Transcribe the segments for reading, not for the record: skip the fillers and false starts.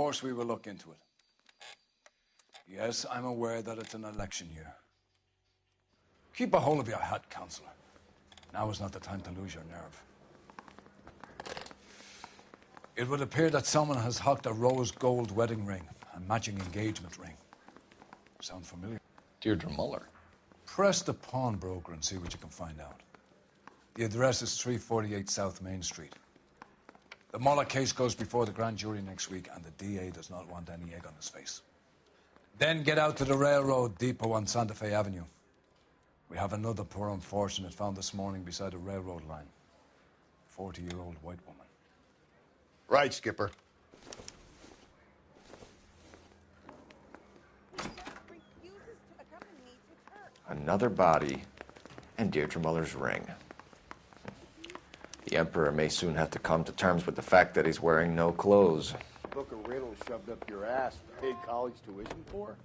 course we will look into it. Yes, I'm aware that it's an election year. Keep a hold of your hat, Counselor. Now is not the time to lose your nerve. It would appear that someone has hocked a rose gold wedding ring and matching engagement ring. Sound familiar? Deirdre Muller. Press the pawnbroker and see what you can find out. The address is 348 South Main Street. The Muller case goes before the grand jury next week, and the DA does not want any egg on his face. Then get out to the railroad depot on Santa Fe Avenue. We have another poor unfortunate found this morning beside a railroad line. 40-year-old white woman. Right, Skipper. Another body and Deirdre Muller's ring. The Emperor may soon have to come to terms with the fact that he's wearing no clothes. Book of riddles shoved up your ass to pay college tuition for?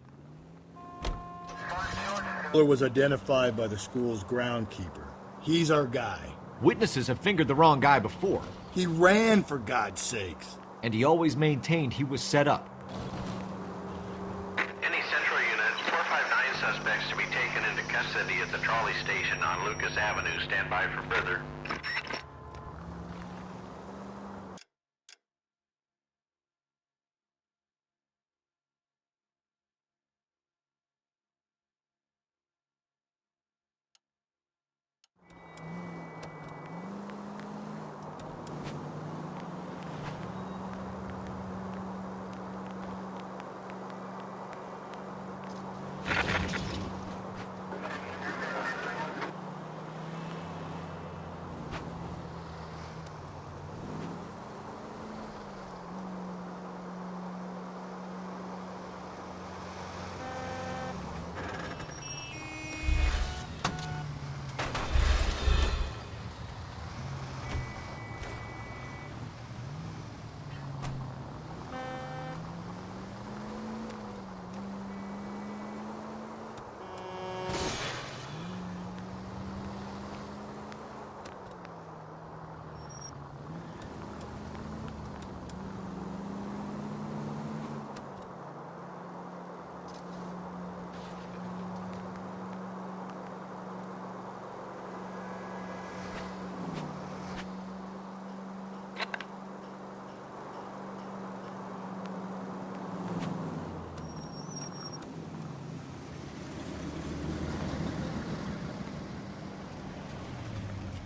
Muller was identified by the school's groundkeeper. He's our guy. Witnesses have fingered the wrong guy before. He ran, for God's sakes. And he always maintained he was set up. Any central unit, 459 suspects to be taken into custody at the trolley station on Lucas Avenue. Stand by for further.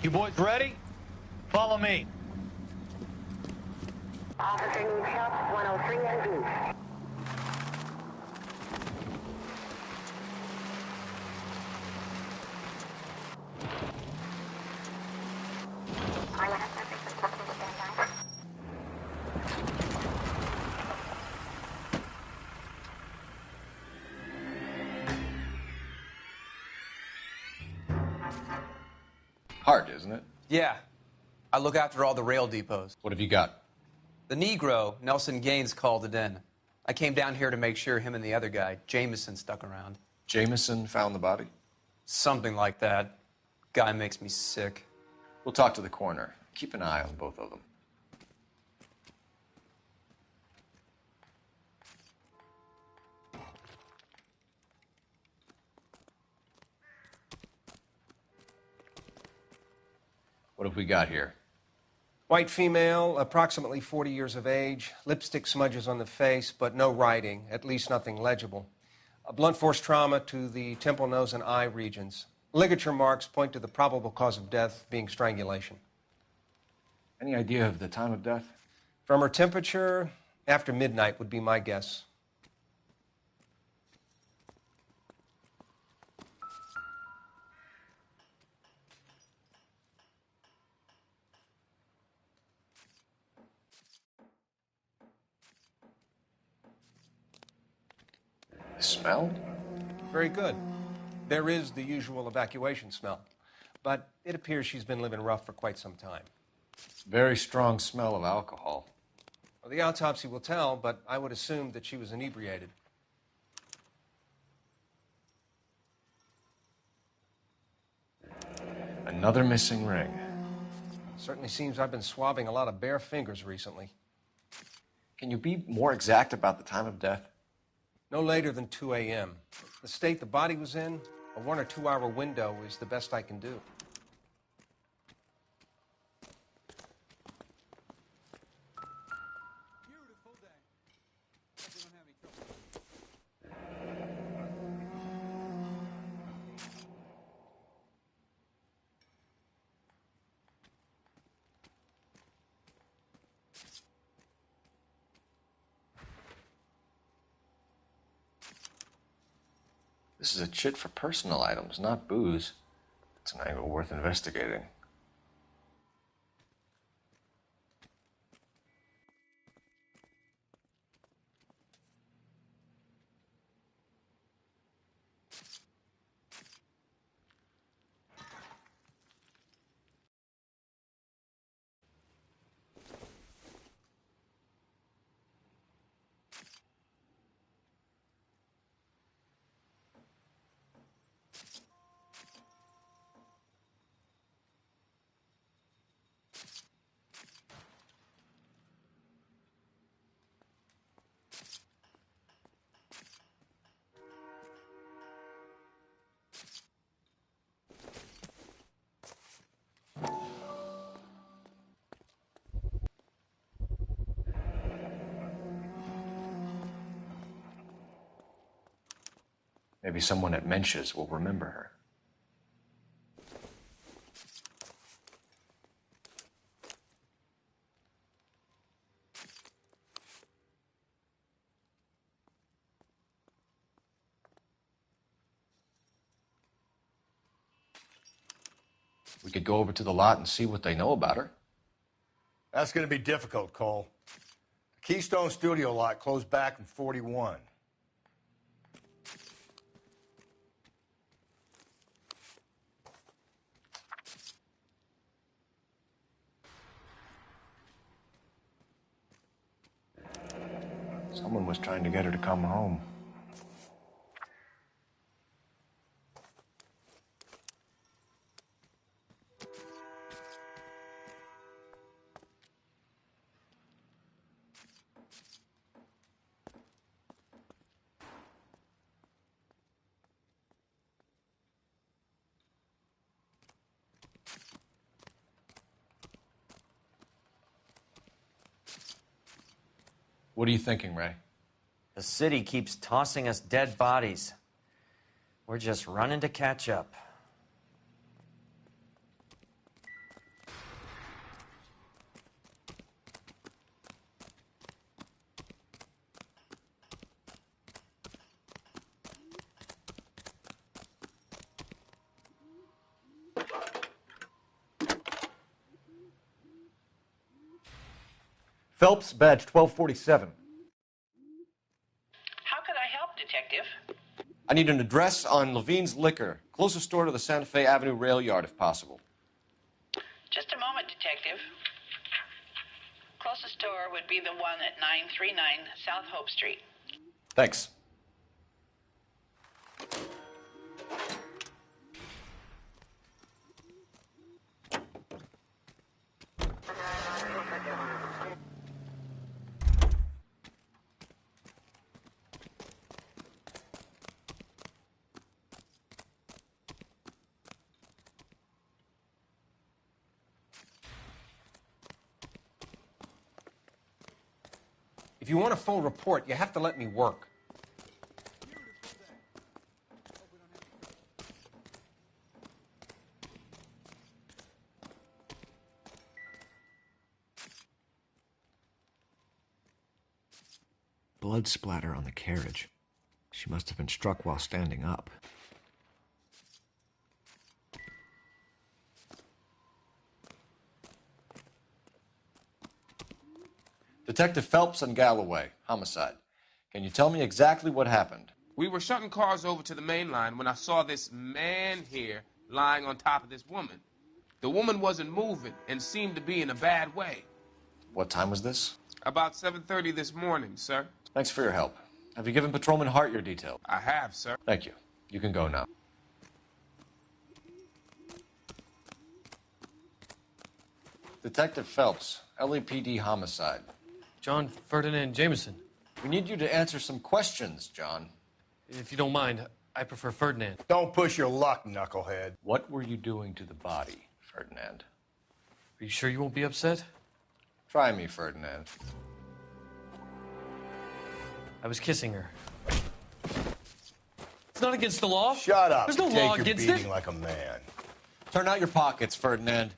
You boys ready? Follow me. Officer needs help, 103 NV. Hard, isn't it? Yeah. I look after all the rail depots. What have you got? The Negro, Nelson Gaines, called it in. I came down here to make sure him and the other guy, Jameson, stuck around. Jameson found the body? Something like that. Guy makes me sick. We'll talk to the coroner. Keep an eye on both of them. What have we got here? White female, approximately 40 years of age, lipstick smudges on the face, but no writing, at least nothing legible. A blunt force trauma to the temple, nose, and eye regions. Ligature marks point to the probable cause of death being strangulation. Any idea of the time of death? From her temperature, after midnight would be my guess. Smell? Very good. There is the usual evacuation smell, but it appears she's been living rough for quite some time. Very strong smell of alcohol. Well, the autopsy will tell, but I would assume that she was inebriated. Another missing ring. Certainly seems I've been swabbing a lot of bare fingers recently. Can you be more exact about the time of death? No later than 2 a.m. The state the body was in, a 1 or 2 hour window is the best I can do. This is a chit for personal items, not booze. It's an angle worth investigating. Maybe someone at Mensch's will remember her. We could go over to the lot and see what they know about her. That's going to be difficult, Cole. The Keystone Studio lot closed back in 41. Someone was trying to get her to come home. What are you thinking, Ray? The city keeps tossing us dead bodies. We're just running to catch up. Phelps, badge 1247. How could I help, Detective? I need an address on Levine's Liquor, closest store to the Santa Fe Avenue rail yard, if possible. Just a moment, Detective. Closest store would be the one at 939 South Hope Street. Thanks. If you want a full report, you have to let me work. Blood splatter on the carriage. She must have been struck while standing up. Detective Phelps and Galloway, homicide. Can you tell me exactly what happened? We were shutting cars over to the main line when I saw this man here lying on top of this woman. The woman wasn't moving and seemed to be in a bad way. What time was this? About 7:30 this morning, sir. Thanks for your help. Have you given Patrolman Hart your details? I have, sir. Thank you. You can go now. Detective Phelps, LAPD homicide. John Ferdinand Jameson. We need you to answer some questions, John. If you don't mind, I prefer Ferdinand. Don't push your luck, knucklehead. What were you doing to the body, Ferdinand? Are you sure you won't be upset? Try me, Ferdinand. I was kissing her. It's not against the law. Shut up. There's no Take law your against beating it. like a man. Turn out your pockets, Ferdinand.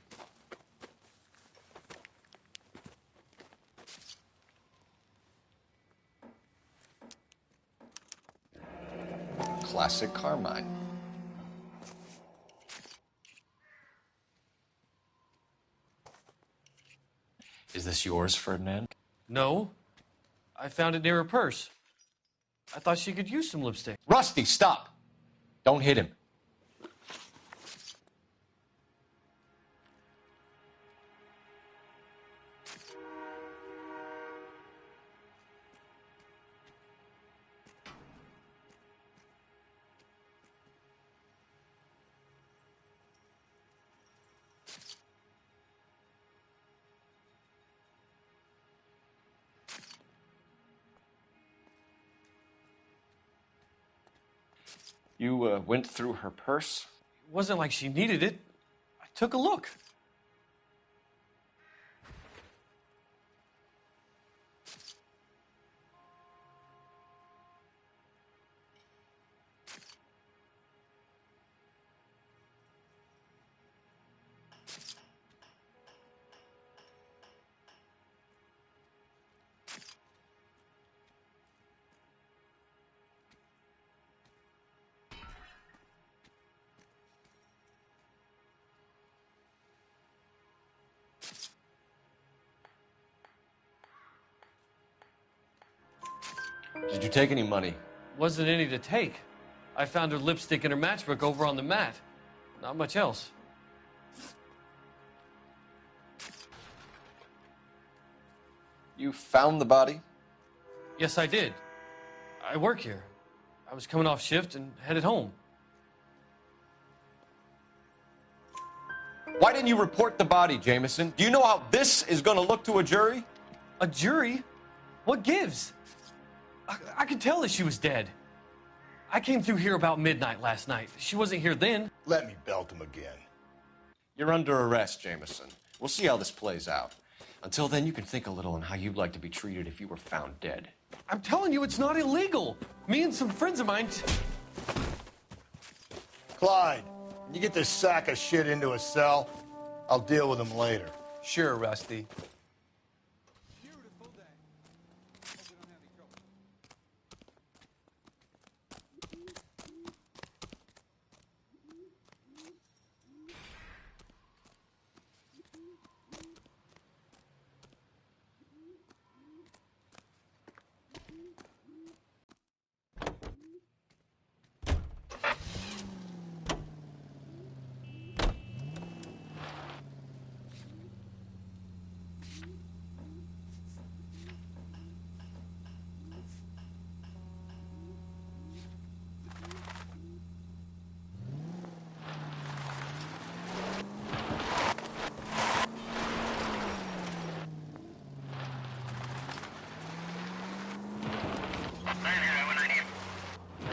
Classic Carmine. Is this yours, Ferdinand? No. I found it near her purse. I thought she could use some lipstick. Rusty, stop! Don't hit him. You went through her purse? It wasn't like she needed it. I took a look. Did you take any money? Wasn't any to take. I found her lipstick and her matchbook over on the mat. Not much else. You found the body? Yes, I did. I work here. I was coming off shift and headed home. Why didn't you report the body, Jameson? Do you know how this is going to look to a jury? A jury? What gives? I could tell that she was dead. I came through here about midnight last night. She wasn't here then. Let me belt him again. You're under arrest, Jameson. We'll see how this plays out. Until then, you can think a little on how you'd like to be treated if you were found dead. I'm telling you, it's not illegal. Me and some friends of mine... Clyde, you get this sack of shit into a cell. I'll deal with him later. Sure, Rusty.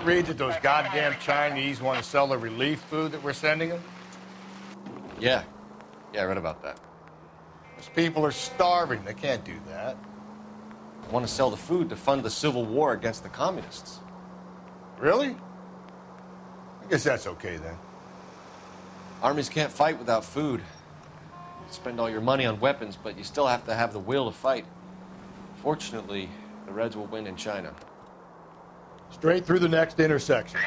Read that those goddamn Chinese want to sell the relief food that we're sending them? Yeah. Yeah, I read about that. Those people are starving. They can't do that. They want to sell the food to fund the civil war against the communists. Really? I guess that's okay then. Armies can't fight without food. You spend all your money on weapons, but you still have to have the will to fight. Fortunately, the Reds will win in China. Straight through the next intersection.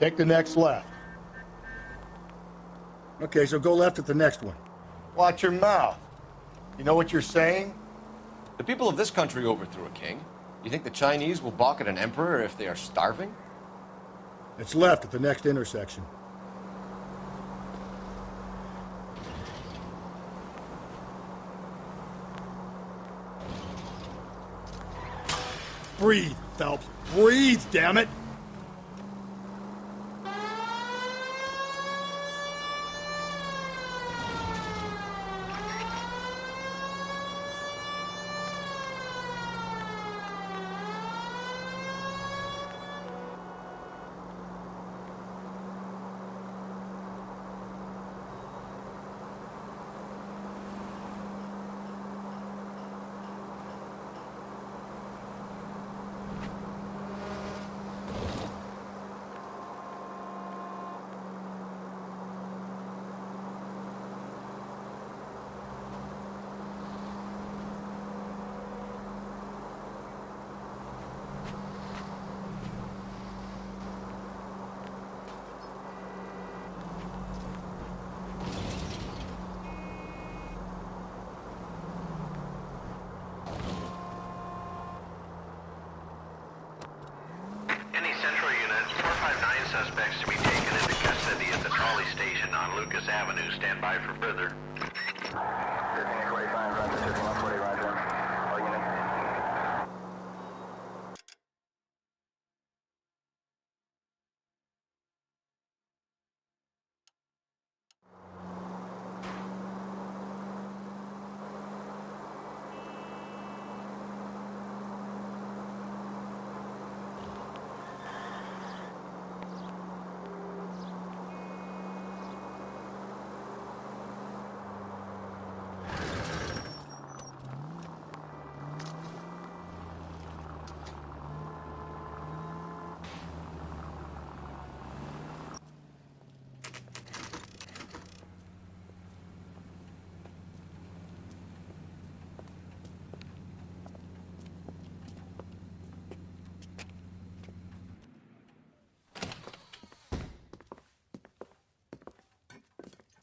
Take the next left. Okay, so go left at the next one. Watch your mouth. You know what you're saying? The people of this country overthrew a king. You think the Chinese will balk at an emperor if they are starving? It's left at the next intersection. Breathe, Phelps. Breathe, damn it! Avenue. Stand by for further. 1345, roger, 5140, roger. All units.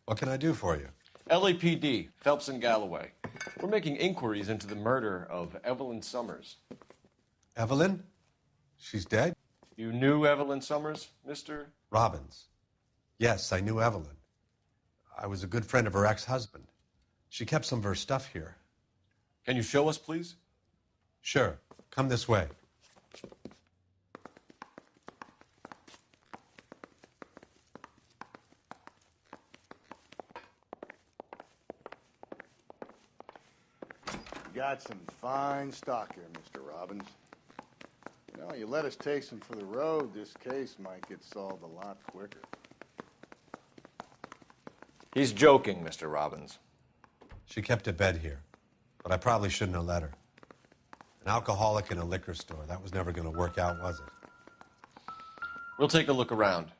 What can I do for you? LAPD, Phelps and Galloway. We're making inquiries into the murder of Evelyn Summers. Evelyn? She's dead? You knew Evelyn Summers, Mr. Robbins. Yes, I knew Evelyn. I was a good friend of her ex-husband. She kept some of her stuff here. Can you show us, please? Sure. Come this way. Got some fine stock here, Mr. Robbins. You know, you let us take some for the road, this case might get solved a lot quicker. He's joking, Mr. Robbins. She kept a bed here, but I probably shouldn't have let her. An alcoholic in a liquor store. That was never going to work out, was it? We'll take a look around.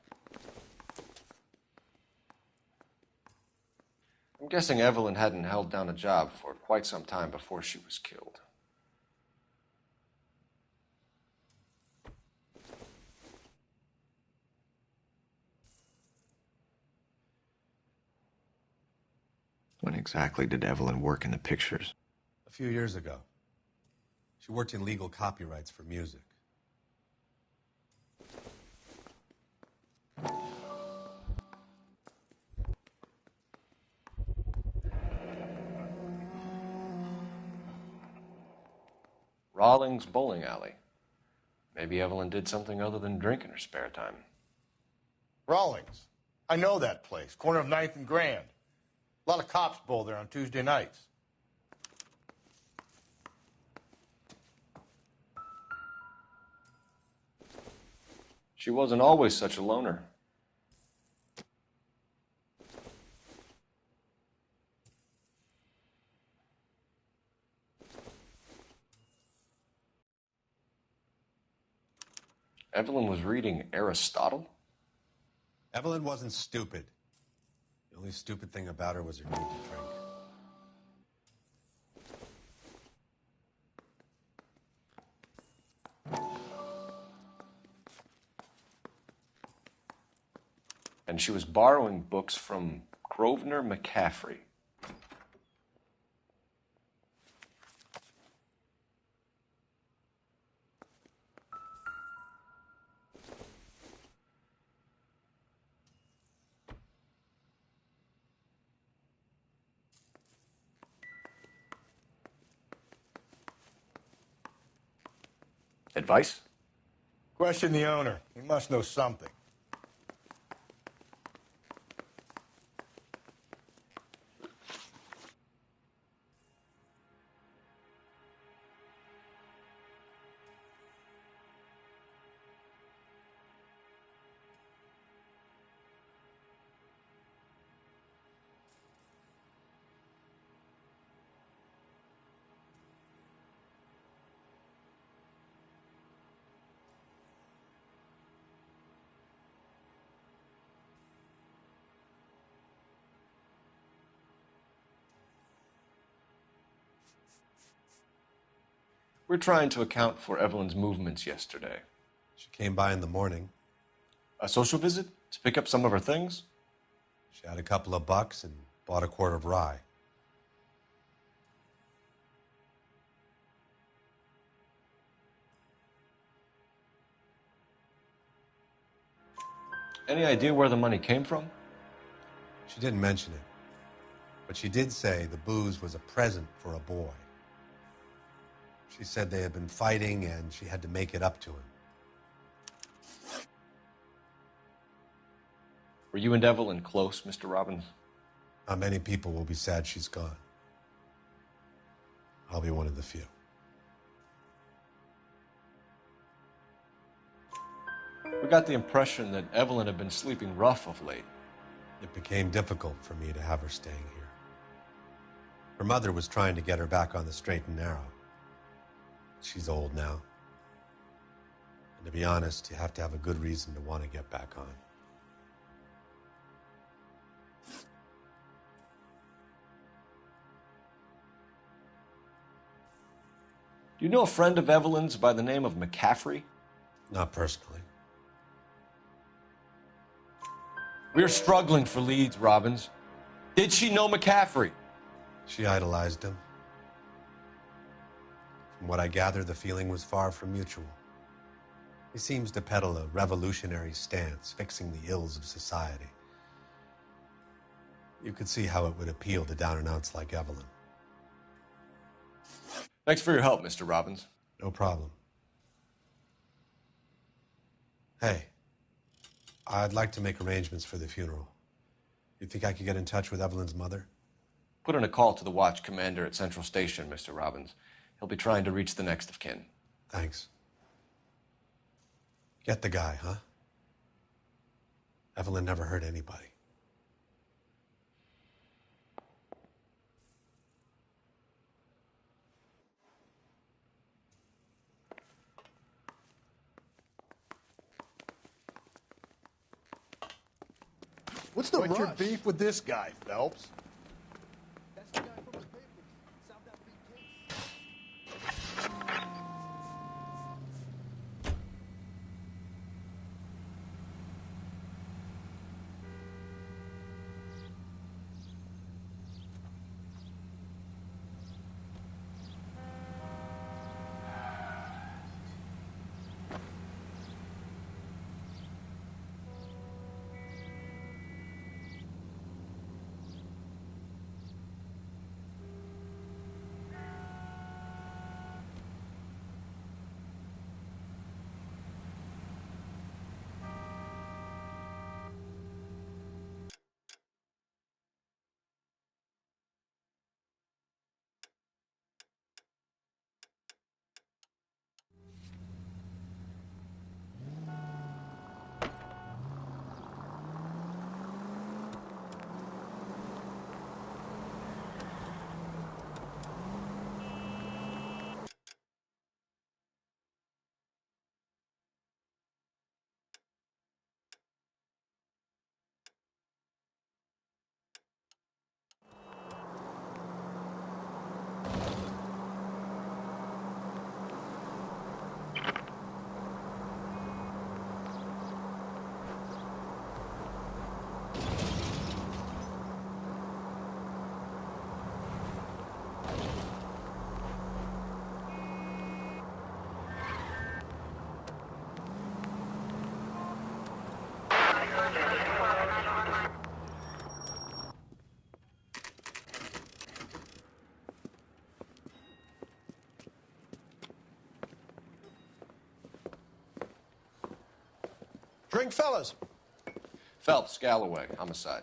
I'm guessing Evelyn hadn't held down a job for quite some time before she was killed. When exactly did Evelyn work in the pictures? A few years ago. She worked in legal copyrights for music. Rawlings Bowling Alley. Maybe Evelyn did something other than drink in her spare time. Rawlings. I know that place. Corner of 9th and Grand. A lot of cops bowl there on Tuesday nights. She wasn't always such a loner. Evelyn was reading Aristotle? Evelyn wasn't stupid. The only stupid thing about her was her need to drink. And she was borrowing books from Grosvenor McCaffrey. Advice? Question the owner. He must know something. We're trying to account for Evelyn's movements yesterday. She came by in the morning. A social visit to pick up some of her things? She had a couple of bucks and bought a quart of rye. Any idea where the money came from? She didn't mention it, but she did say the booze was a present for a boy. She said they had been fighting and she had to make it up to him. Were you and Evelyn close, Mr. Robbins? Not many people will be sad she's gone. I'll be one of the few. We got the impression that Evelyn had been sleeping rough of late. It became difficult for me to have her staying here. Her mother was trying to get her back on the straight and narrow. She's old now. And to be honest, you have to have a good reason to want to get back on. Do you know a friend of Evelyn's by the name of McCaffrey? Not personally. We're struggling for leads, Robbins. Did she know McCaffrey? She idolized him. From what I gather, the feeling was far from mutual. He seems to peddle a revolutionary stance, fixing the ills of society. You could see how it would appeal to down-and-outs like Evelyn. Thanks for your help, Mr. Robbins. No problem. Hey, I'd like to make arrangements for the funeral. You think I could get in touch with Evelyn's mother? Put in a call to the watch commander at Central Station, Mr. Robbins. He'll be trying to reach the next of kin. Thanks. Get the guy, huh? Evelyn never hurt anybody. What's your beef with this guy, Phelps? Drink, fellas. Phelps, Galloway, homicide.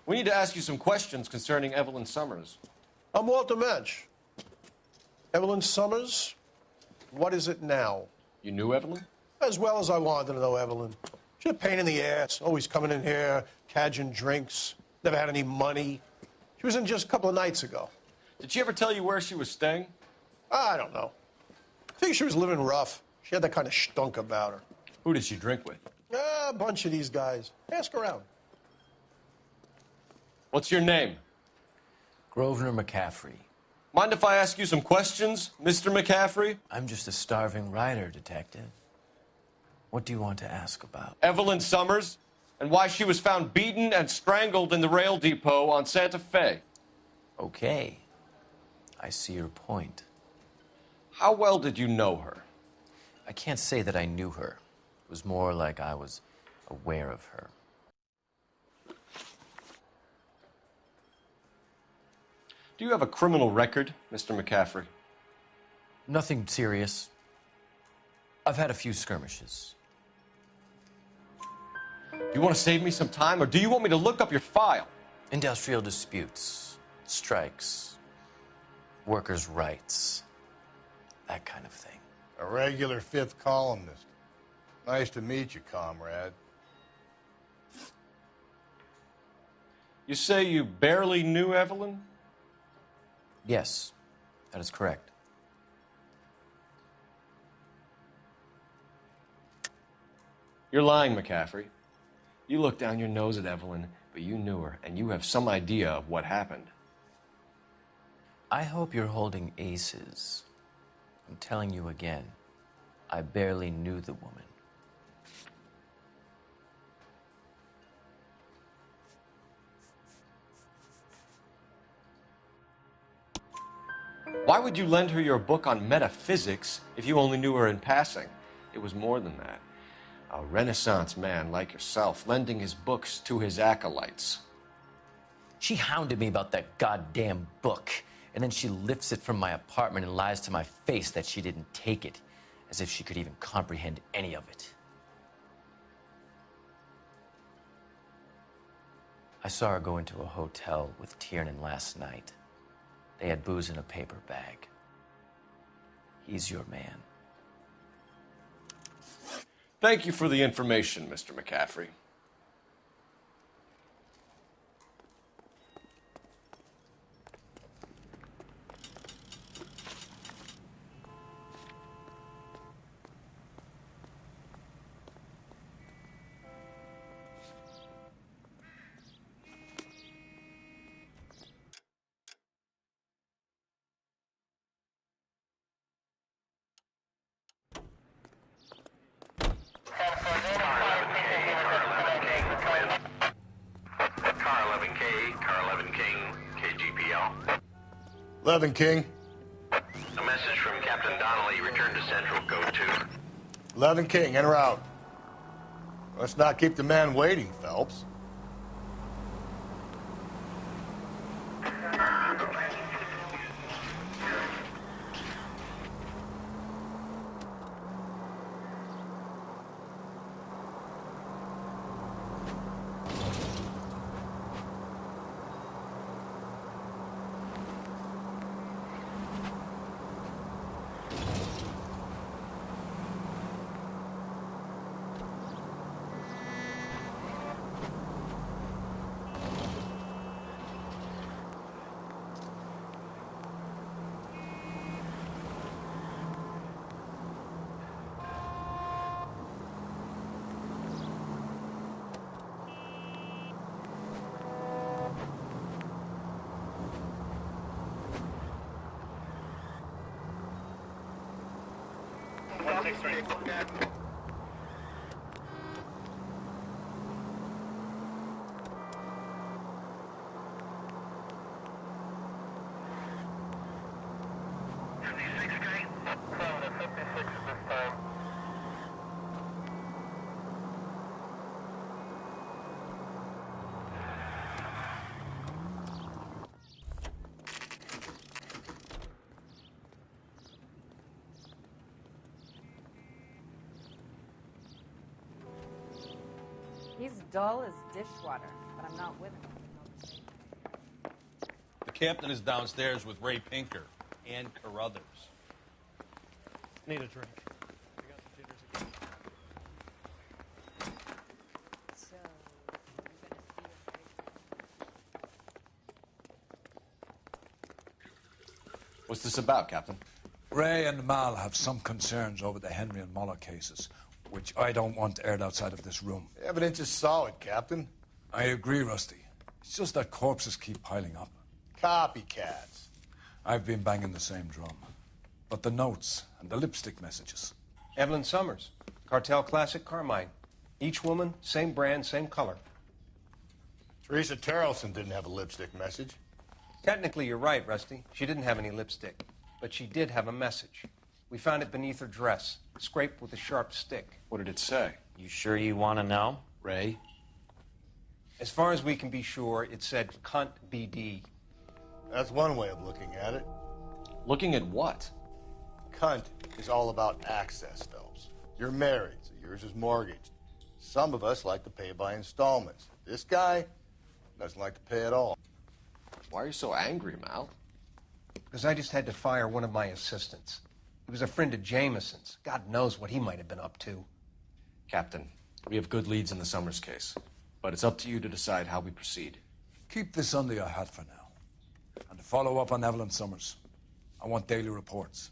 We need to ask you some questions concerning Evelyn Summers. I'm Walter Mensch. Evelyn Summers, what is it now? You knew Evelyn? As well as I wanted to know Evelyn. She's a pain in the ass, always coming in here, cadging drinks, never had any money. She was in just a couple of nights ago. Did she ever tell you where she was staying? I don't know. I think she was living rough. She had that kind of stunk about her. Who did she drink with? A bunch of these guys. Ask around. What's your name? Grosvenor McCaffrey. Mind if I ask you some questions, Mr. McCaffrey? I'm just a starving writer, Detective. What do you want to ask about? Evelyn Summers, and why she was found beaten and strangled in the rail depot on Santa Fe. Okay. I see your point. How well did you know her? I can't say that I knew her. It was more like I was aware of her. Do you have a criminal record, Mr. McCaffrey? Nothing serious. I've had a few skirmishes. Do you want to save me some time, or do you want me to look up your file? Industrial disputes, strikes, workers' rights, that kind of thing. A regular fifth columnist. Nice to meet you, comrade. You say you barely knew Evelyn? Yes, that is correct. You're lying, McCaffrey. You looked down your nose at Evelyn, but you knew her, and you have some idea of what happened. I hope you're holding aces. I'm telling you again, I barely knew the woman. Why would you lend her your book on metaphysics if you only knew her in passing? It was more than that. A Renaissance man like yourself, lending his books to his acolytes. She hounded me about that goddamn book, and then she lifts it from my apartment and lies to my face that she didn't take it, as if she could even comprehend any of it. I saw her go into a hotel with Tiernan last night. They had booze in a paper bag. He's your man. Thank you for the information, Mr. McCaffrey. Car 11 King, KGPL. 11 King. A message from Captain Donnelly. Return to Central, code 2. 11 King, en route. Let's not keep the man waiting, Phelps. He's dull as dishwater, but I'm not with him. The captain is downstairs with Ray Pinker and Carruthers. Need a drink. What's this about, Captain? Ray and Mal have some concerns over the Henry and Muller cases, which I don't want aired outside of this room. The evidence is solid, Captain. I agree, Rusty. It's just that corpses keep piling up. Copycats. I've been banging the same drum. But the notes and the lipstick messages. Evelyn Summers, Cartel Classic Carmine. Each woman, same brand, same color. Teresa Terrelson didn't have a lipstick message. Technically, you're right, Rusty. She didn't have any lipstick, but she did have a message. We found it beneath her dress, scraped with a sharp stick. What did it say? You sure you want to know? Ray? As far as we can be sure, it said, "Cunt BD." That's one way of looking at it. Looking at what? Cunt is all about access, Phelps. You're married, so yours is mortgaged. Some of us like to pay by installments. This guy doesn't like to pay at all. Why are you so angry, Mal? Because I just had to fire one of my assistants. He was a friend of Jameson's. God knows what he might have been up to. Captain, we have good leads in the Summers case, but it's up to you to decide how we proceed. Keep this under your hat for now. And to follow up on Evelyn Summers, I want daily reports.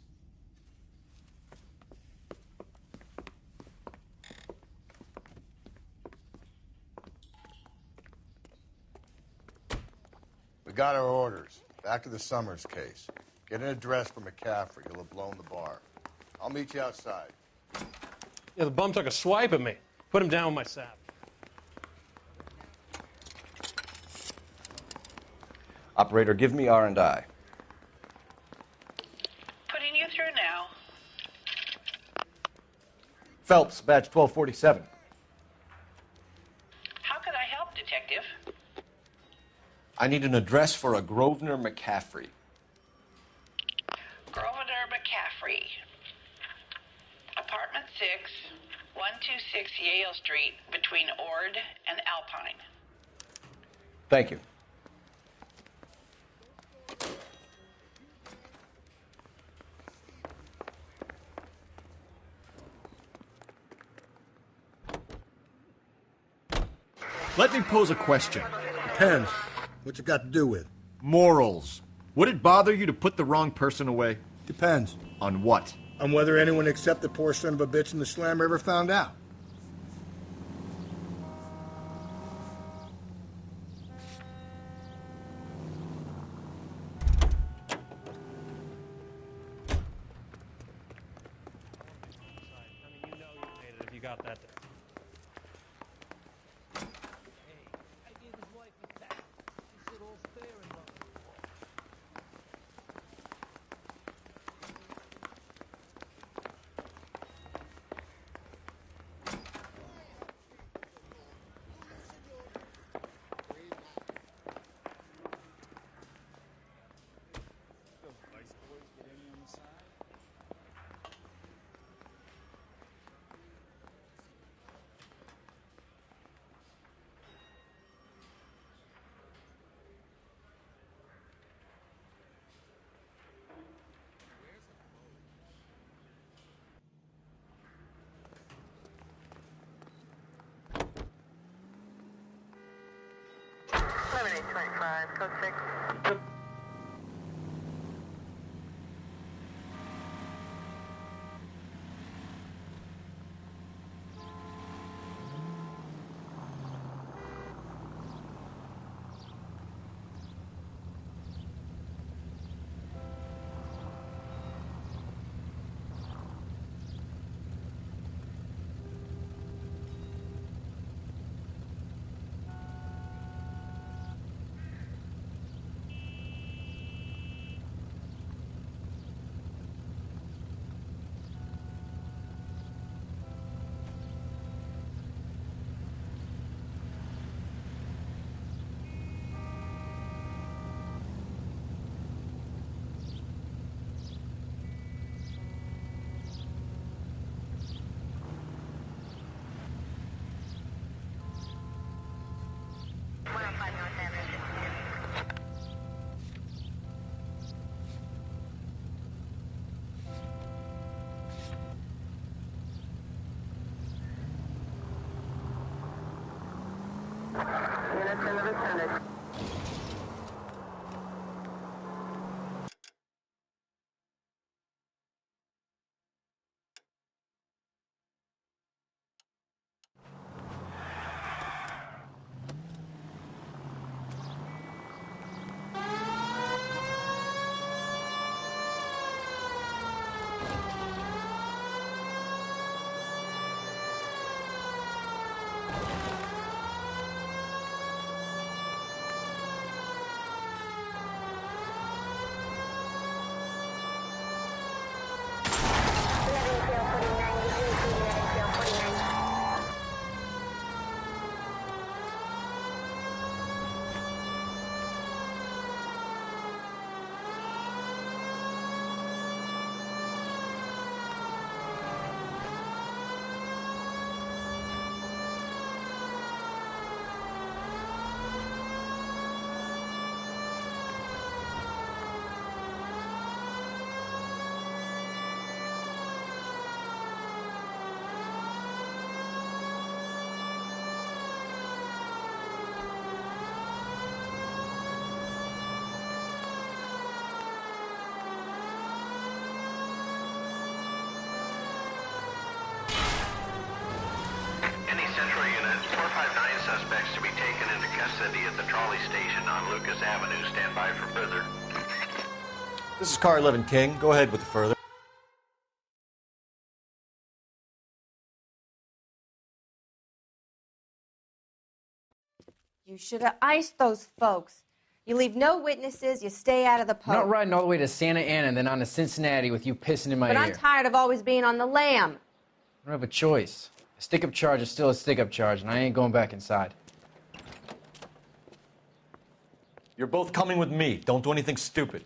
We got our orders. Back to the Summers case. Get an address for McCaffrey. He'll have blown the bar. I'll meet you outside. Yeah, the bum took a swipe at me. Put him down with my sap. Operator, give me R&I. Putting you through now. Phelps, badge 1247. How could I help, Detective? I need an address for a Grosvenor McCaffrey. Grosvenor McCaffrey. Apartment 6, 126 Yale Street, between Ord and Alpine. Thank you. Let me pose a question. Depends. What's it got to do with? Morals. Would it bother you to put the wrong person away? Depends. On what? On whether anyone except the poor son of a bitch in the slammer ever found out. If you got that. Code 6. Units in the vicinity. suspects to be taken into custody at the trolley station on Lucas Avenue. Stand by for further. This is Car 11 King. Go ahead with the further. You should have iced those folks. You leave no witnesses, you stay out of the I'm post. not riding all the way to Santa Ana and then on to Cincinnati with you pissing in my But ear. I'm tired of always being on the lam. I don't have a choice. A stick-up charge is still a stick-up charge, and I ain't going back inside. You're both coming with me. Don't do anything stupid.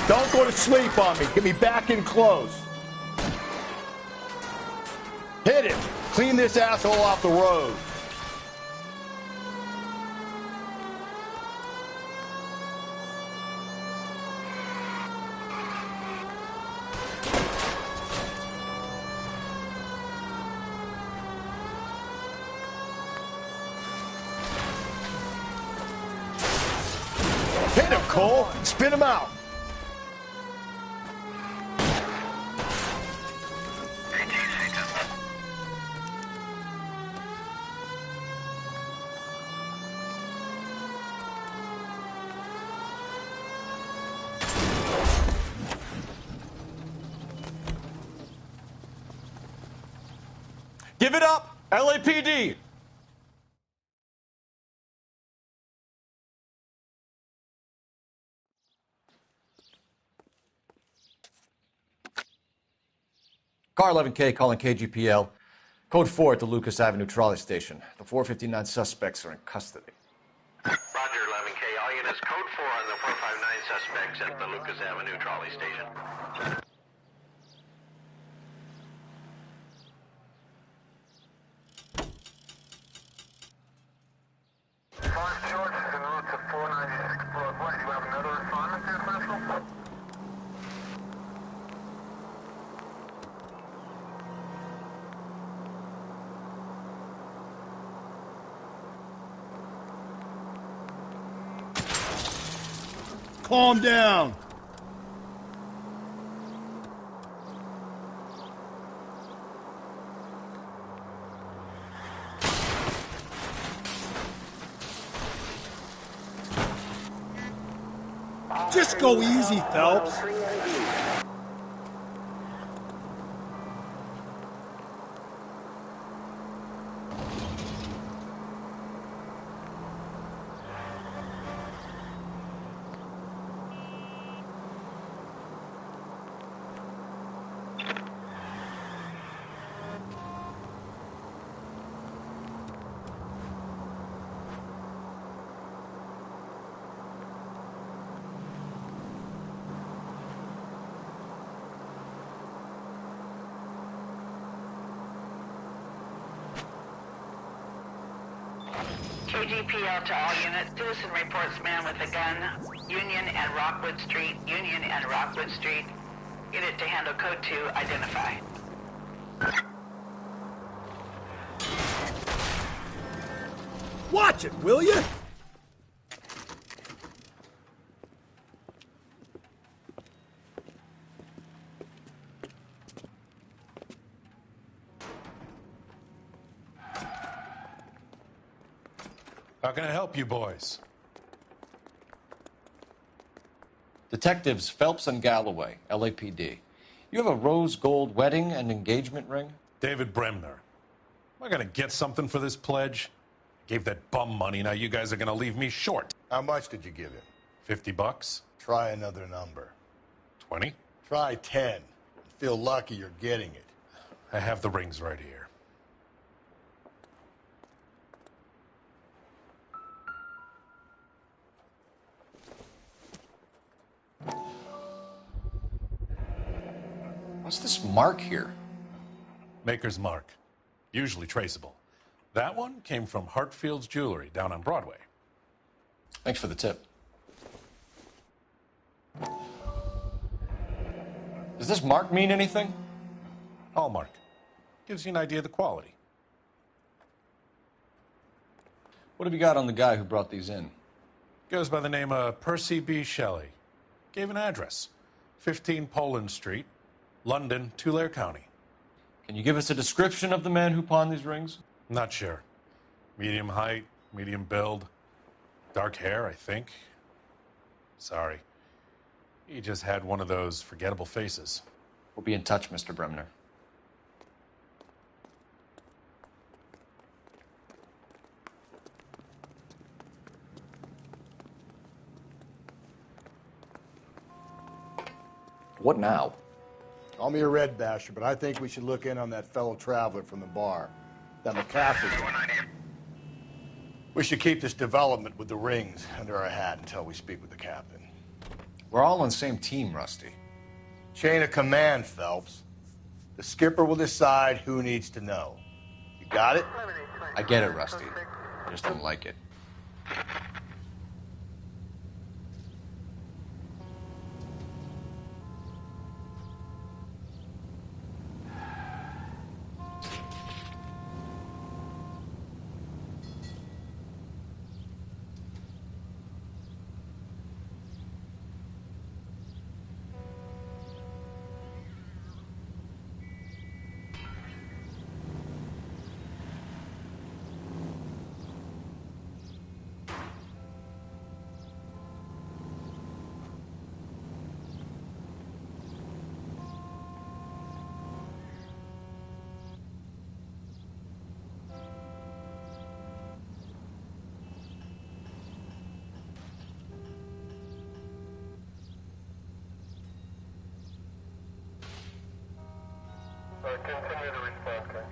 Don't go to sleep on me. Get me back in close. Hit him. Clean this asshole off the road. Hit him, Cole. Spin him out. Give it up, LAPD! Car 11K calling KGPL. Code 4 at the Lucas Avenue trolley station. The 459 suspects are in custody. Roger, 11K. All units, code 4 on the 459 suspects at the Lucas Avenue trolley station. George is en route to 496 Broadway. Do you have another assignment there, Central? Calm down. Just go easy, Phelps. KGPL to all units. Citizen reports man with a gun. Union and Rockwood Street. Union and Rockwood Street. Unit to handle code 2. Identify. Watch it, will you? How can I help you boys? Detectives Phelps and Galloway, LAPD. You have a rose gold wedding and engagement ring? David Bremner. Am I going to get something for this pledge? Gave that bum money, now you guys are going to leave me short. How much did you give him? $50. Try another number. 20? Try 10. Feel lucky you're getting it. I have the rings right here. What's this mark here? Maker's mark. Usually traceable. That one came from Hartfield's Jewelry down on Broadway. Thanks for the tip. Does this mark mean anything? Hallmark. Gives you an idea of the quality. What have you got on the guy who brought these in? Goes by the name of Percy B. Shelley. Gave an address. 15 Poland Street, London, Tulare County. Can you give us a description of the man who pawned these rings? Not sure. Medium height, medium build. Dark hair, I think. Sorry. He just had one of those forgettable faces. We'll be in touch, Mr. Bremner. What now? Call me a red basher, but I think we should look in on that fellow traveler from the bar. That McCaffrey guy. We should keep this development with the rings under our hat until we speak with the captain. We're all on the same team, Rusty. Chain of command, Phelps. The skipper will decide who needs to know. You got it? I get it, Rusty. I just don't like it. Continue to respond, okay?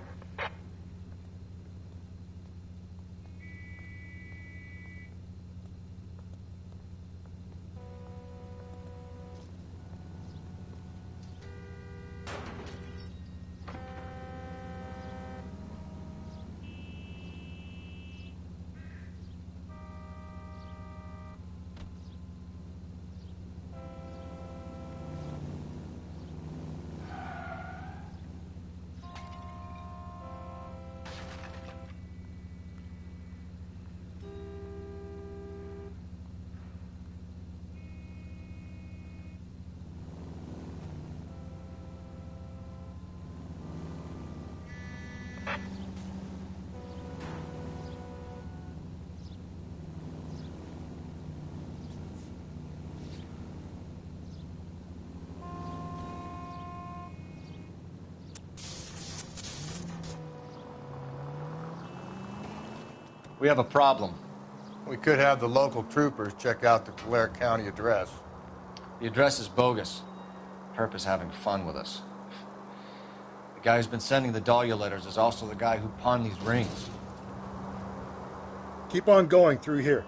We have a problem. We could have the local troopers check out the Tulare County address. The address is bogus. Herp is having fun with us. The guy who's been sending the Dahlia letters is also the guy who pawned these rings. Keep on going through here.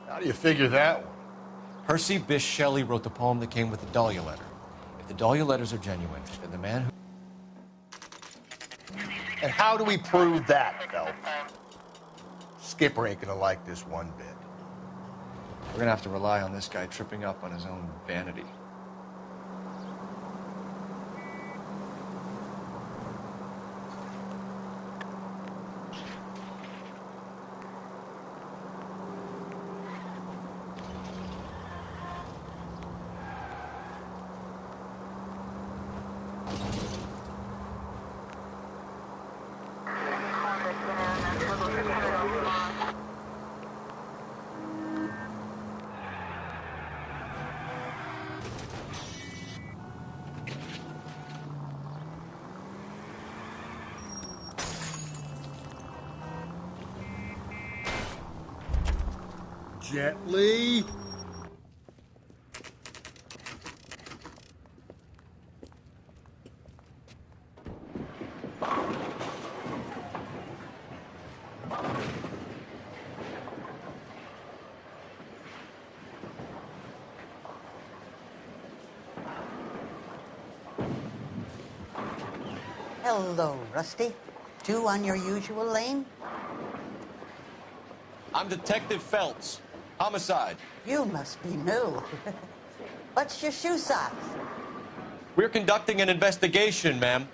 How do you figure that one? Percy Bysshe Shelley wrote the poem that came with the Dahlia letter. If the Dahlia letters are genuine, then the man who... And how do we prove that, Phelps? Skipper ain't gonna like this one bit. We're gonna have to rely on this guy tripping up on his own vanity. Gently. Hello, Rusty. Two on your usual lane? I'm Detective Phelps. Homicide. You must be new. What's your shoe size? We're conducting an investigation, ma'am.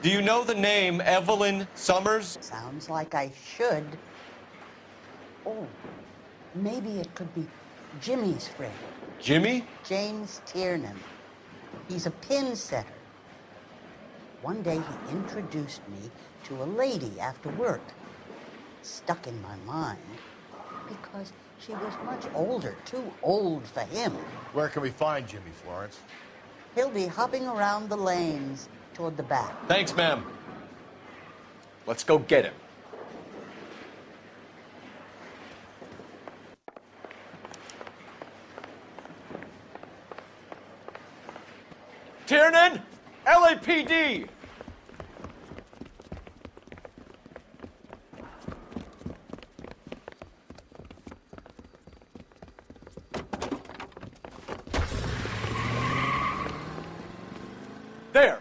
Do you know the name Evelyn Summers? Sounds like I should. Oh, maybe it could be Jimmy's friend. Jimmy? James Tiernan. He's a pin setter. One day he introduced me to a lady after work. Stuck in my mind because she was much older, too old for him. Where can we find Jimmy, Florence? He'll be hopping around the lanes toward the back. Thanks, ma'am. Let's go get him. Tiernan! LAPD! There!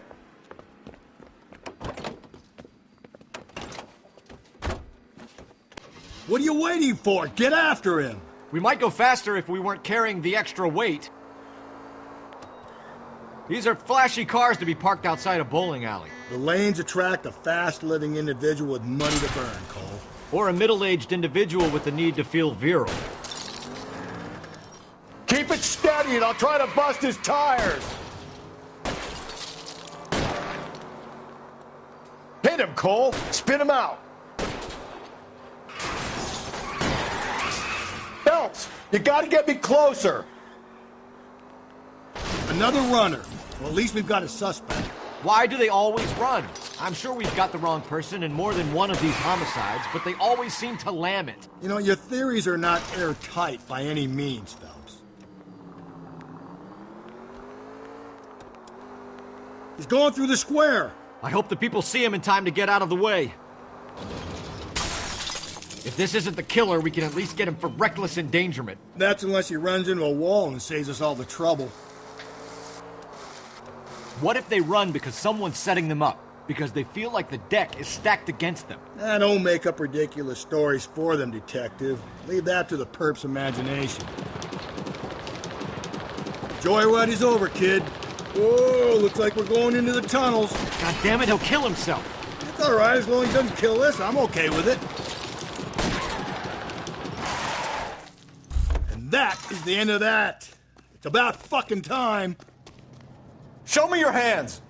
What are you waiting for? Get after him! We might go faster if we weren't carrying the extra weight. These are flashy cars to be parked outside a bowling alley. The lanes attract a fast-living individual with money to burn, Cole. Or a middle-aged individual with the need to feel virile. Keep it steady and I'll try to bust his tires! Hit him, Cole! Spin him out! Phelps, you gotta get me closer! Another runner. Well, at least we've got a suspect. Why do they always run? I'm sure we've got the wrong person in more than one of these homicides, but they always seem to lam it. You know, your theories are not airtight by any means, Phelps. He's going through the square. I hope the people see him in time to get out of the way. If this isn't the killer, we can at least get him for reckless endangerment. That's unless he runs into a wall and saves us all the trouble. What if they run because someone's setting them up? Because they feel like the deck is stacked against them? Don't make up ridiculous stories for them, detective. Leave that to the perp's imagination. Joyride is over, kid. Whoa, looks like we're going into the tunnels. God damn it, he'll kill himself. That's all right, as long as he doesn't kill us, I'm okay with it. And that is the end of that. It's about fucking time. Show me your hands!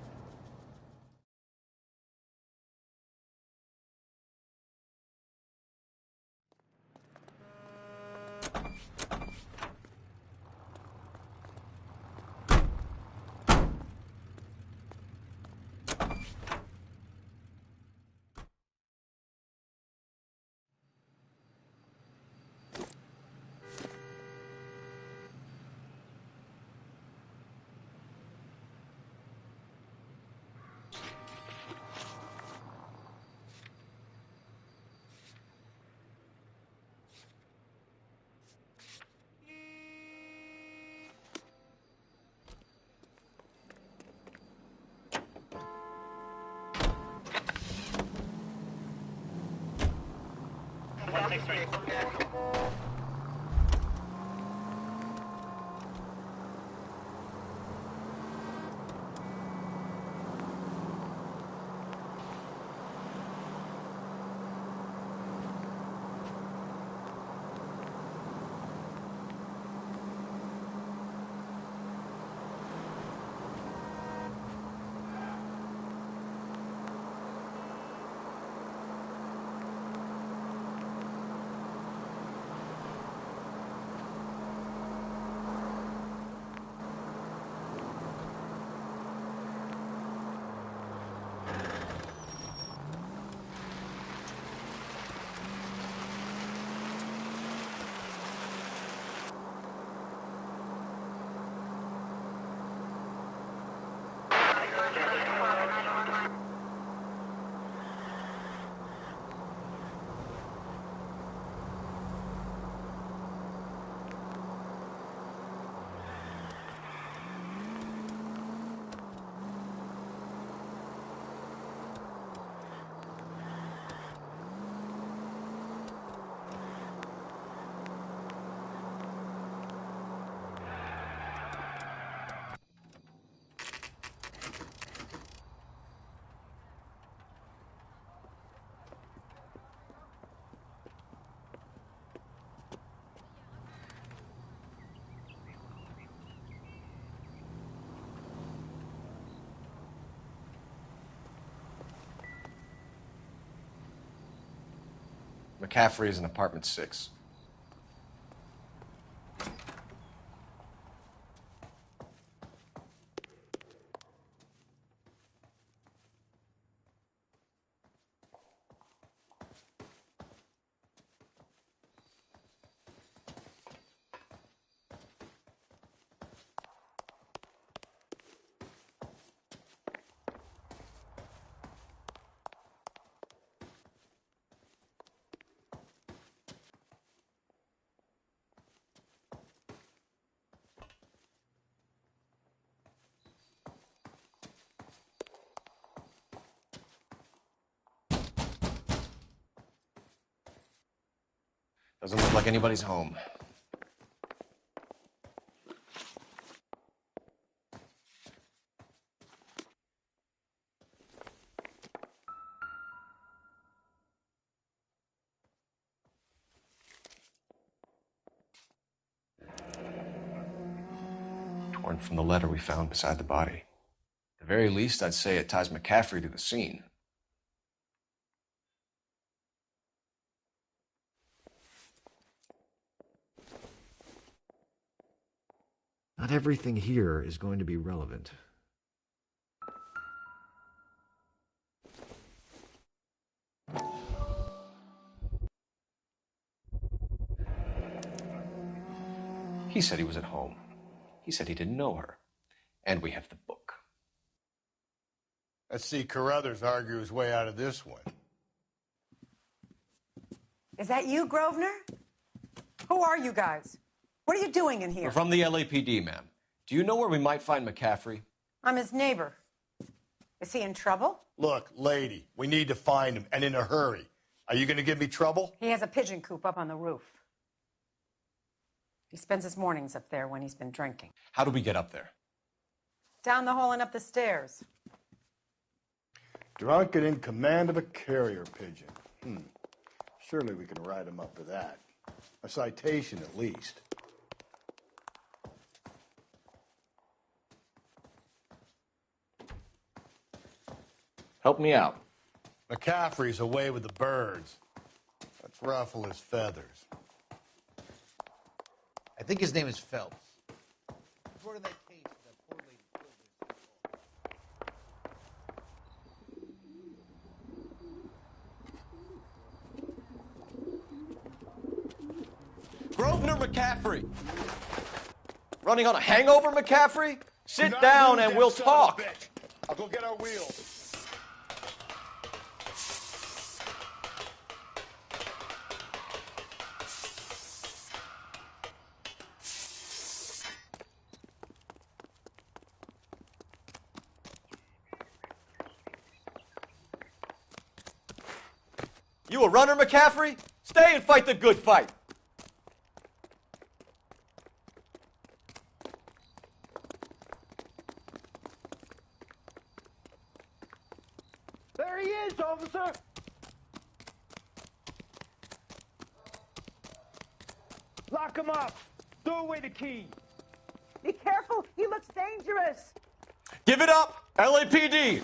McCaffrey is in apartment 6. Doesn't look like anybody's home. Torn from the letter we found beside the body. At the very least, I'd say it ties McCaffrey to the scene. Not everything here is going to be relevant. He said he was at home. He said he didn't know her. And we have the book. Let's see Carruthers argue his way out of this one. Is that you, Grosvenor? Who are you guys? What are you doing in here? We're from the LAPD, ma'am. Do you know where we might find McCaffrey? I'm his neighbor. Is he in trouble? Look, lady, we need to find him, and in a hurry. Are you going to give me trouble? He has a pigeon coop up on the roof. He spends his mornings up there when he's been drinking. How do we get up there? Down the hall and up the stairs. Drunk and in command of a carrier pigeon. Surely we can write him up for that. A citation at least. Help me out. McCaffrey's away with the birds. Let's ruffle his feathers. I think his name is Phelps. Reported that case of that poor lady killed. Grosvenor McCaffrey! Running on a hangover, McCaffrey? Sit down and we'll talk. I'll go get our wheels. You a runner, McCaffrey? Stay and fight the good fight. There he is, officer! Lock him up! Throw away the key! Be careful! He looks dangerous! Give it up, LAPD!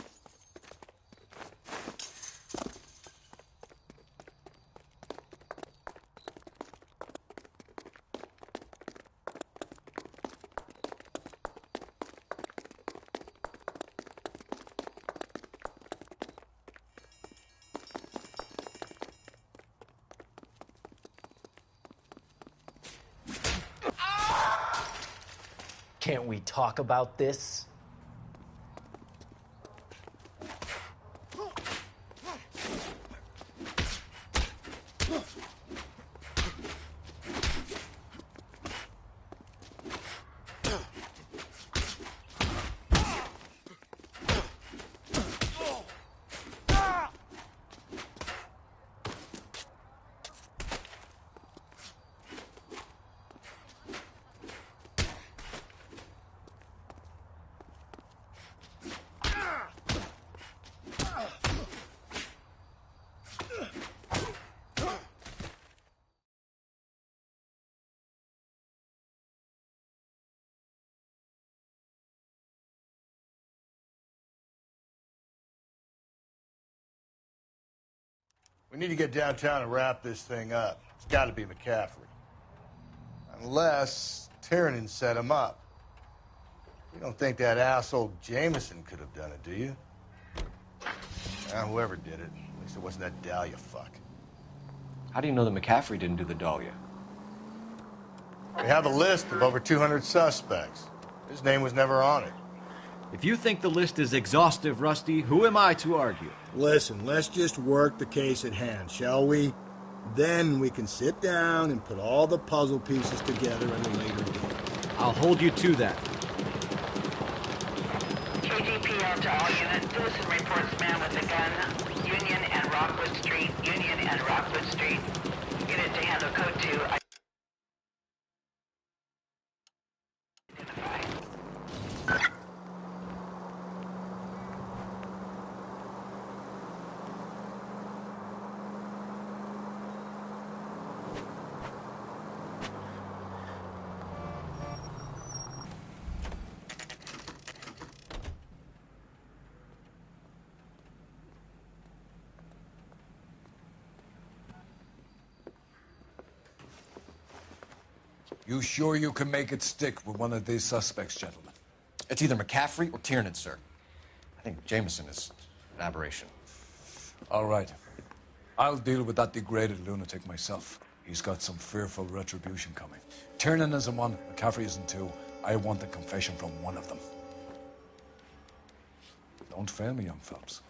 Can't we talk about this? We need to get downtown and wrap this thing up. It's got to be McCaffrey. Unless Tiernan set him up. You don't think that asshole Jameson could have done it, do you? Whoever did it. At least it wasn't that Dahlia fuck. How do you know that McCaffrey didn't do the Dahlia? We have a list of over 200 suspects. His name was never on it. If you think the list is exhaustive, Rusty, who am I to argue? Listen, let's just work the case at hand, shall we? Then we can sit down and put all the puzzle pieces together at a later date. I'll hold you to that. KGPL to all units. Citizen reports man with a gun. Union and Rockwood Street. Union and Rockwood Street. Unit to handle code 2. You sure you can make it stick with one of these suspects, gentlemen? It's either McCaffrey or Tiernan, sir. I think Jameson is an aberration. All right. I'll deal with that degraded lunatic myself. He's got some fearful retribution coming. Tiernan isn't one, McCaffrey isn't two. I want a confession from one of them. Don't fail me, young Phelps.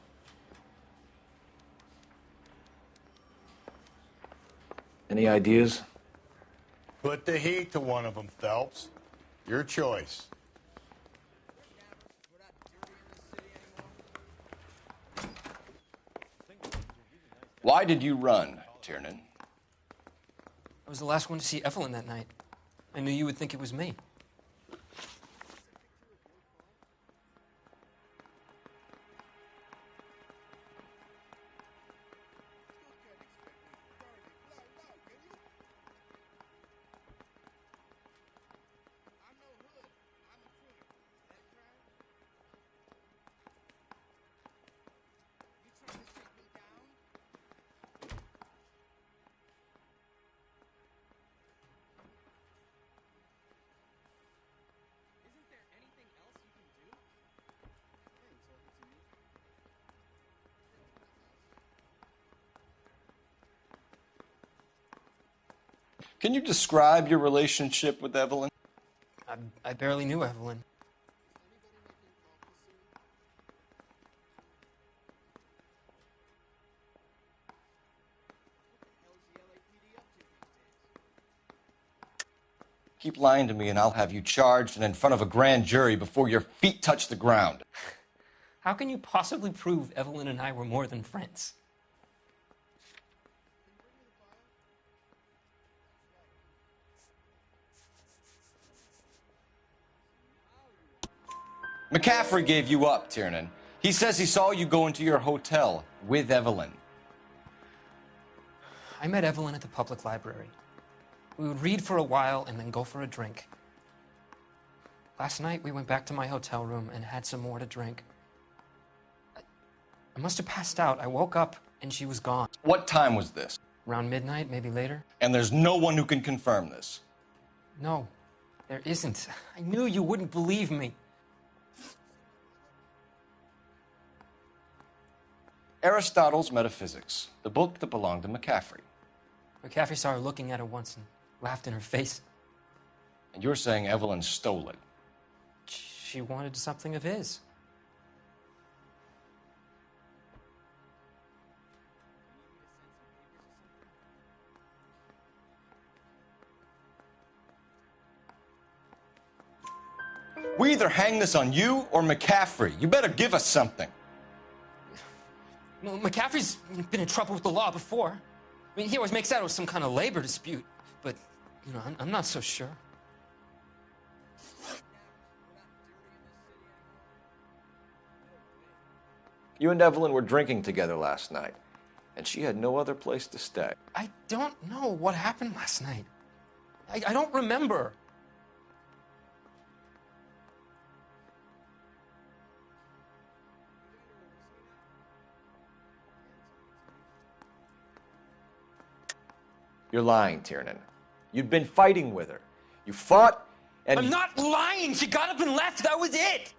Any ideas? Put the heat to one of them, Phelps. Your choice. Why did you run, Tiernan? I was the last one to see Evelyn that night. I knew you would think it was me. Can you describe your relationship with Evelyn? I barely knew Evelyn. Keep lying to me and I'll have you charged and in front of a grand jury before your feet touch the ground. How can you possibly prove Evelyn and I were more than friends? McCaffrey gave you up, Tiernan. He says he saw you go into your hotel with Evelyn. I met Evelyn at the public library. We would read for a while and then go for a drink. Last night, we went back to my hotel room and had some more to drink. I must have passed out. I woke up and she was gone. What time was this? Around midnight, maybe later. And there's no one who can confirm this? No, there isn't. I knew you wouldn't believe me. Aristotle's Metaphysics, the book that belonged to McCaffrey. McCaffrey saw her looking at it once and laughed in her face. And you're saying Evelyn stole it? She wanted something of his. We either hang this on you or McCaffrey. You better give us something. Well, McCaffrey's been in trouble with the law before. I mean, he always makes out it was some kind of labor dispute, but, you know, I'm not so sure. You and Evelyn were drinking together last night, and she had no other place to stay. I don't know what happened last night. I don't remember. You're lying, Tiernan. You'd been fighting with her. You fought, and... I'm not lying! She got up and left! That was it!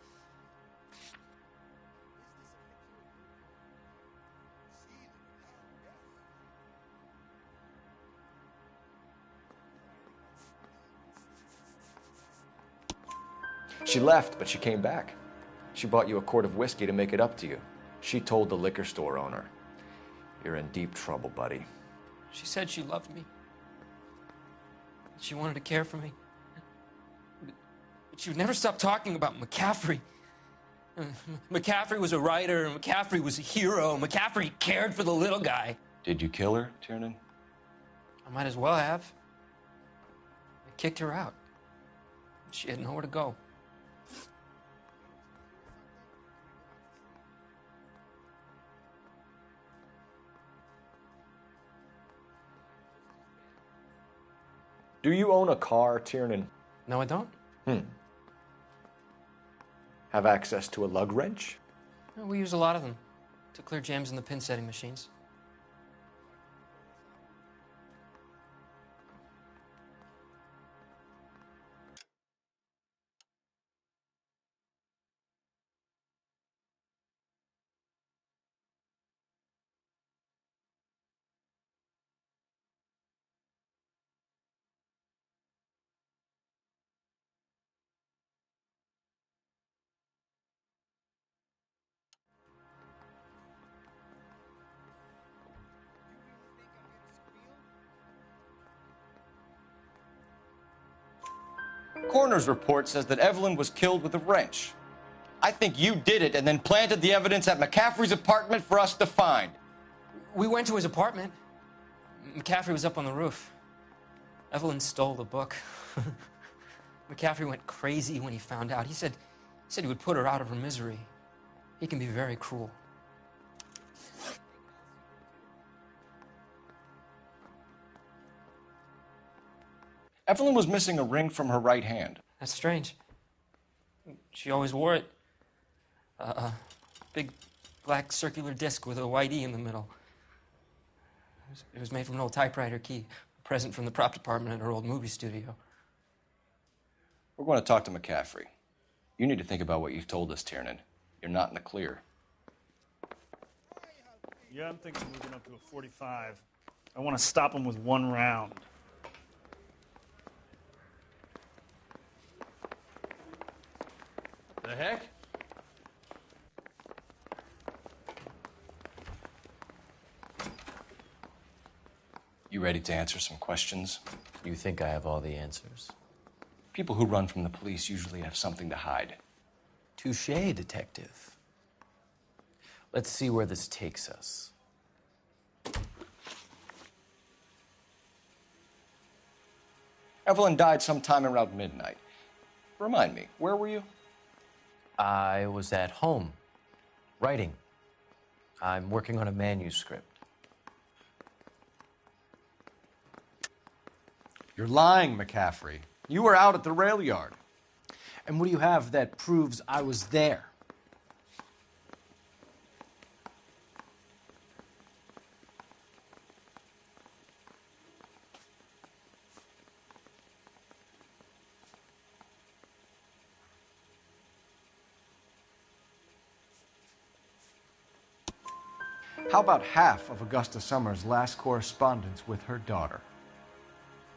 She left, but she came back. She bought you a quart of whiskey to make it up to you. She told the liquor store owner. You're in deep trouble, buddy. She said she loved me. She wanted to care for me. But she would never stop talking about McCaffrey. McCaffrey was a writer, McCaffrey was a hero, McCaffrey cared for the little guy. Did you kill her, Tiernan? I might as well have. I kicked her out. She had nowhere to go. Do you own a car, Tiernan? No, I don't. Have access to a lug wrench? We use a lot of them to clear jams in the pin setting machines. Coroner's report says that Evelyn was killed with a wrench. I think you did it and then planted the evidence at McCaffrey's apartment for us to find. We went to his apartment. McCaffrey was up on the roof. Evelyn stole the book. McCaffrey went crazy when he found out. He said he would put her out of her misery. He can be very cruel. Evelyn was missing a ring from her right hand. That's strange. She always wore it. A big black circular disc with a white E in the middle. It was made from an old typewriter key, a present from the prop department at her old movie studio. We're going to talk to McCaffrey. You need to think about what you've told us, Tiernan. You're not in the clear. Yeah, I'm thinking moving up to a 45. I want to stop him with one round. The heck? You ready to answer some questions? You think I have all the answers? People who run from the police usually have something to hide. Touché, detective. Let's see where this takes us. Evelyn died sometime around midnight. Remind me, where were you? I was at home, writing. I'm working on a manuscript. You're lying, McCaffrey. You were out at the rail yard. And what do you have that proves I was there? How about half of Augusta Summers' last correspondence with her daughter?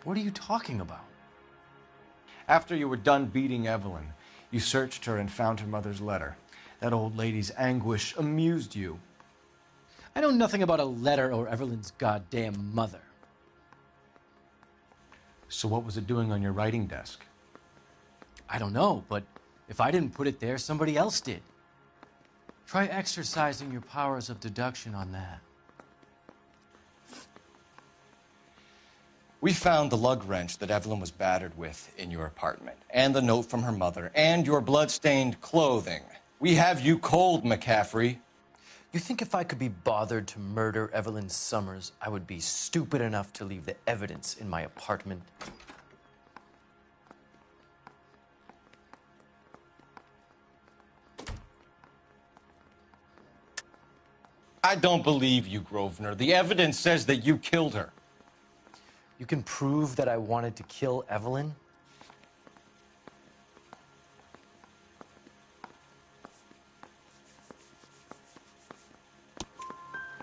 What are you talking about? After you were done beating Evelyn, you searched her and found her mother's letter. That old lady's anguish amused you. I know nothing about a letter or Evelyn's goddamn mother. So what was it doing on your writing desk? I don't know, but if I didn't put it there, somebody else did. Try exercising your powers of deduction on that. We found the lug wrench that Evelyn was battered with in your apartment, and the note from her mother, and your blood-stained clothing. We have you cold, McCaffrey. You think if I could be bothered to murder Evelyn Summers, I would be stupid enough to leave the evidence in my apartment? I don't believe you, Grosvenor. The evidence says that you killed her. You can prove that I wanted to kill Evelyn?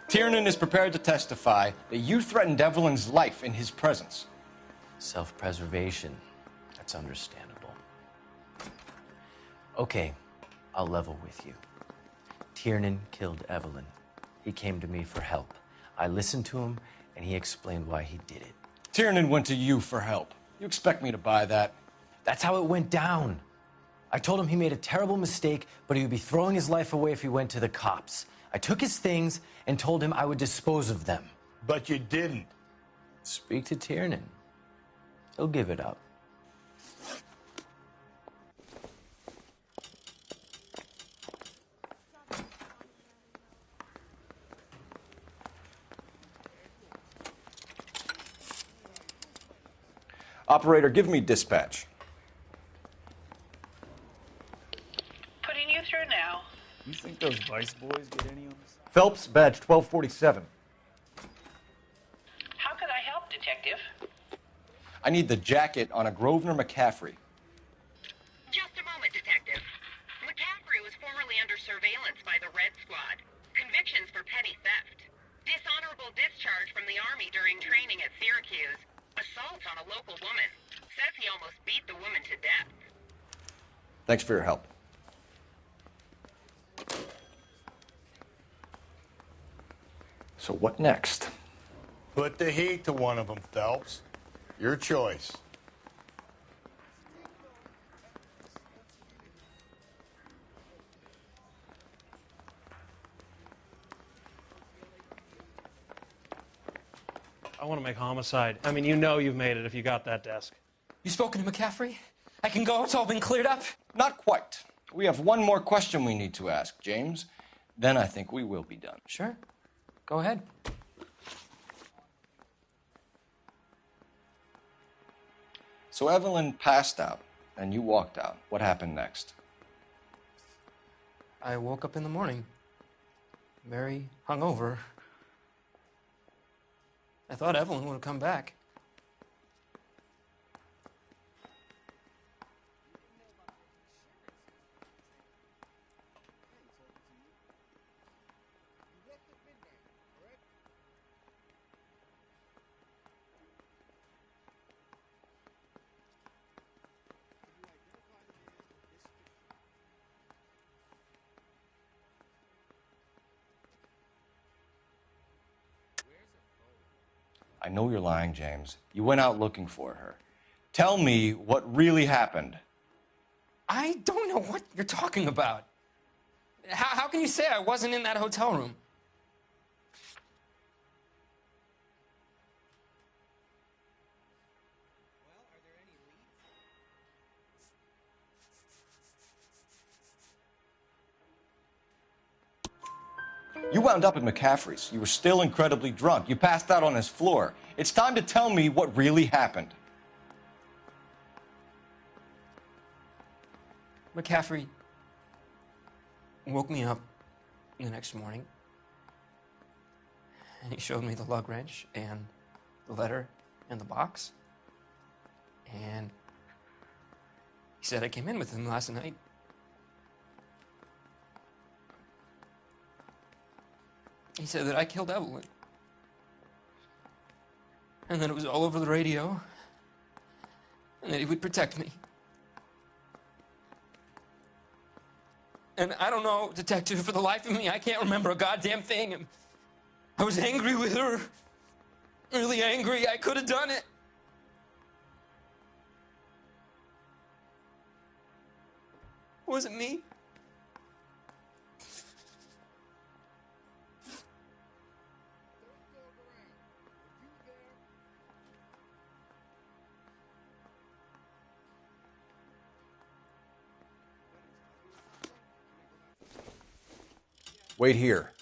Tiernan is prepared to testify that you threatened Evelyn's life in his presence. Self-preservation. That's understandable. Okay, I'll level with you. Tiernan killed Evelyn. He came to me for help. I listened to him, and he explained why he did it. Tiernan went to you for help. You expect me to buy that? That's how it went down. I told him he made a terrible mistake, but he would be throwing his life away if he went to the cops. I took his things and told him I would dispose of them. But you didn't. Speak to Tiernan. He'll give it up. Operator, give me dispatch. Putting you through now. You think those Vice boys get any on this? Phelps, badge 1247. How could I help, Detective? I need the jacket on a Grosvenor McCaffrey. Just a moment, Detective. McCaffrey was formerly under surveillance by the Red Squad. Convictions for petty theft. Dishonorable discharge from the Army during training at Syracuse. Assault on a local woman. Says he almost beat the woman to death. Thanks for your help. So what next? Put the heat to one of them, Phelps. Your choice. I want to make homicide. I mean, you know you've made it if you got that desk. You spoken to McCaffrey? I can go? It's all been cleared up? Not quite. We have one more question we need to ask, James. Then I think we will be done. Sure. Go ahead. So Evelyn passed out, and you walked out. What happened next? I woke up in the morning, very hungover. I thought Evelyn would have come back. I know you're lying, James. You went out looking for her. Tell me what really happened. I don't know what you're talking about. How can you say I wasn't in that hotel room? You wound up at McCaffrey's. You were still incredibly drunk. You passed out on his floor. It's time to tell me what really happened. McCaffrey woke me up the next morning, and he showed me the lug wrench and the letter and the box, and he said I came in with him last night. He said that I killed Evelyn, and that it was all over the radio, and that he would protect me. And I don't know, Detective, for the life of me, I can't remember a goddamn thing. And I was angry with her, really angry. I could have done it. Was it me? Wait here.